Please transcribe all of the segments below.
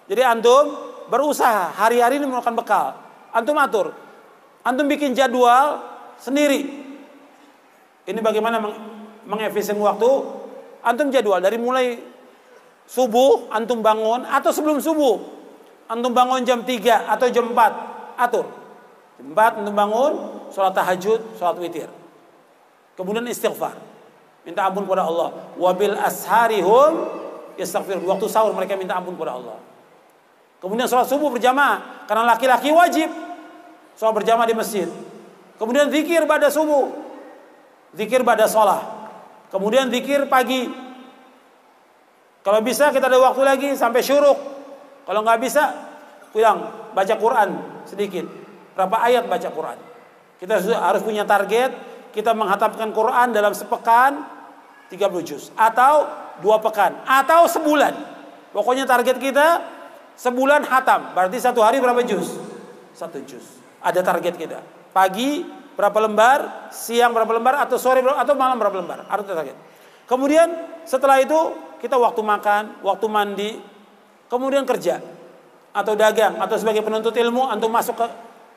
Jadi antum berusaha hari-hari ini melakukan bekal. Antum atur. Antum bikin jadwal sendiri. Ini bagaimana mengefisien waktu. Antum jadwal dari mulai subuh antum bangun atau sebelum subuh. Antum bangun jam 3 atau jam 4. Atur. Jam 4 antum bangun, sholat tahajud, sholat witir. Kemudian istighfar. Minta ampun kepada Allah. Wabil asharihum yastaghfir. Waktu sahur mereka minta ampun kepada Allah. Kemudian sholat subuh berjamaah. Karena laki-laki wajib sholat berjamaah di masjid. Kemudian zikir pada subuh. Zikir pada sholat. Kemudian zikir pagi. Kalau bisa kita ada waktu lagi sampai syuruk. Kalau nggak bisa, pulang baca Quran sedikit. Berapa ayat baca Quran. Kita harus punya target. Kita menghatamkan Quran dalam sepekan 30 juz. Atau 2 pekan. Atau sebulan. Pokoknya target kita sebulan hatam. Berarti 1 hari berapa juz? 1 juz. Ada target kita. Pagi berapa lembar, siang berapa lembar, atau sore berapa, atau malam berapa lembar. Ada target. Kemudian setelah itu kita waktu makan, waktu mandi, kemudian kerja atau dagang atau sebagai penuntut ilmu, antum masuk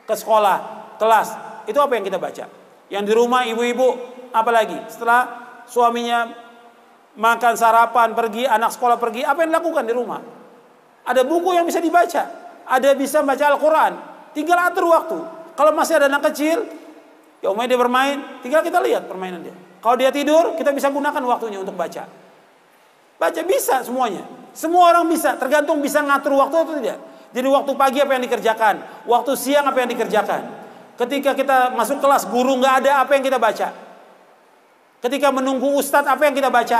ke sekolah, kelas. Itu apa yang kita baca? Yang di rumah ibu-ibu, apalagi setelah suaminya makan, sarapan, pergi, anak sekolah pergi, apa yang dilakukan di rumah? Ada buku yang bisa dibaca, ada bisa baca Al-Quran. Tinggal atur waktu. Kalau masih ada anak kecil, ya umumnya dia bermain, tinggal kita lihat permainan dia. Kalau dia tidur, kita bisa gunakan waktunya untuk baca. Baca bisa semuanya. Semua orang bisa, tergantung bisa ngatur waktu atau tidak. Jadi waktu pagi apa yang dikerjakan, waktu siang apa yang dikerjakan. Ketika kita masuk kelas, guru nggak ada, apa yang kita baca. Ketika menunggu ustadz, apa yang kita baca.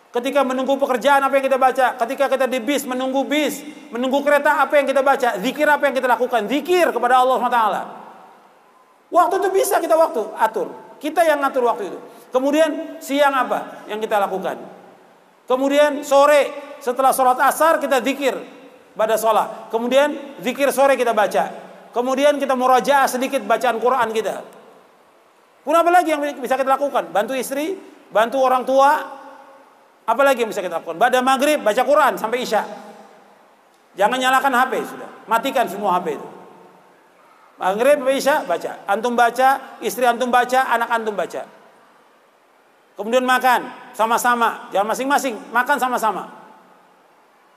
Ketika menunggu pekerjaan, apa yang kita baca. Ketika kita di bis, menunggu kereta, apa yang kita baca. Zikir apa yang kita lakukan, zikir kepada Allah SWT. Waktu itu bisa kita atur. Kita yang ngatur waktu itu. Kemudian siang apa yang kita lakukan. Kemudian sore setelah sholat asar kita zikir pada sholat. Kemudian zikir sore kita baca. Kemudian kita murajaah sedikit bacaan Quran kita. Pun apa lagi yang bisa kita lakukan? Bantu istri, bantu orang tua. Apa lagi yang bisa kita lakukan? Pada maghrib baca Quran sampai isya. Jangan nyalakan HP sudah. Matikan semua HP itu. Maghrib sampai isya baca. Antum baca, istri antum baca, anak antum baca. Kemudian makan sama-sama. Jangan masing-masing, makan sama-sama.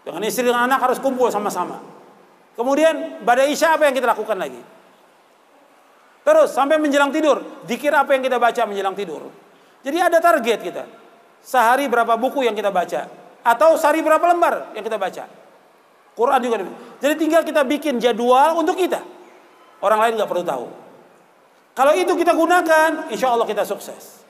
Dengan istri dan anak harus kumpul sama-sama. Kemudian pada isya apa yang kita lakukan lagi? Terus sampai menjelang tidur, zikir apa yang kita baca menjelang tidur. Jadi ada target kita. Sehari berapa buku yang kita baca, atau sehari berapa lembar yang kita baca. Quran juga. Jadi tinggal kita bikin jadwal untuk kita. Orang lain nggak perlu tahu. Kalau itu kita gunakan, insya Allah kita sukses.